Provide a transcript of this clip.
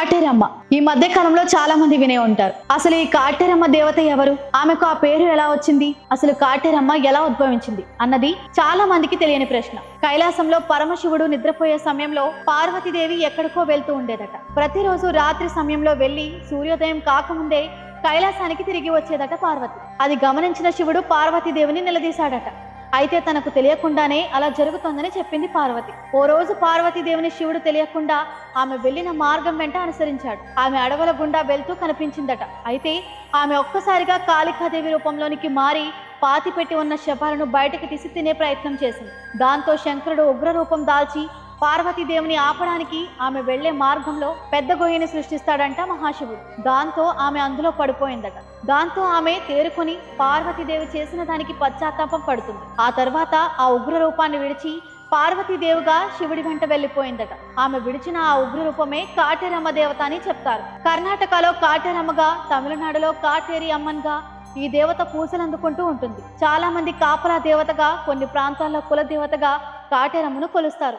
కాటేరమ్మ ఈ మధ్య కాలంలో చాలా మంది వినే ఉంటారు. అసలు ఈ కాటేరమ్మ దేవత ఎవరు, ఆమెకు ఆ పేరు ఎలా వచ్చింది, అసలు కాటేరమ్మ ఎలా ఉద్భవించింది అన్నది చాలా మందికి తెలియని ప్రశ్న. కైలాసంలో పరమశివుడు నిద్రపోయే సమయంలో పార్వతీదేవి ఎక్కడికో వెళ్తూ ఉండేదట. ప్రతిరోజు రాత్రి సమయంలో వెళ్లి సూర్యోదయం కాకముందే కైలాసానికి తిరిగి వచ్చేదట పార్వతి. అది గమనించిన శివుడు పార్వతీదేవిని నిలదీశాడట. అయితే తనకు తెలియకుండానే అలా జరుగుతోందని చెప్పింది పార్వతి. ఓ రోజు పార్వతీదేవిని శివుడు తెలియకుండా ఆమె వెళ్లిన మార్గం వెంట అనుసరించాడు. ఆమె అడవుల గుండా వెళ్తూ కనిపించిందట. అయితే ఆమె ఒక్కసారిగా కాళికాదేవి రూపంలోనికి మారి పాతిపెట్టి ఉన్న శవాలను బయటకు తీసి తినే ప్రయత్నం చేసింది. దాంతో శంకరుడు ఉగ్ర రూపం దాల్చి పార్వతీదేవిని ఆపడానికి ఆమె వెళ్లే మార్గంలో పెద్ద గొయ్యిని సృష్టిస్తాడంట మహాశివుడు. దాంతో ఆమె అందులో పడిపోయిందట. దాంతో ఆమె తేరుకొని పార్వతీదేవి చేసిన దానికి పశ్చాత్తాపం పడుతుంది. ఆ తర్వాత ఆ ఉగ్ర రూపాన్ని విడిచి పార్వతీదేవిగా శివుడి వెంట వెళ్లిపోయిందట. ఆమె విడిచిన ఆ ఉగ్ర రూపమే కాటేరమ్మ దేవత అని చెప్తారు. కర్ణాటకలో కాటేరమ్మగా, తమిళనాడులో కాటేరి అమ్మన్గా ఈ దేవత పూజలు అందుకుంటూ ఉంటుంది. చాలా మంది కాపలా దేవతగా, కొన్ని ప్రాంతాల్లో కుల దేవతగా కాటేరమ్మను కొలుస్తారు.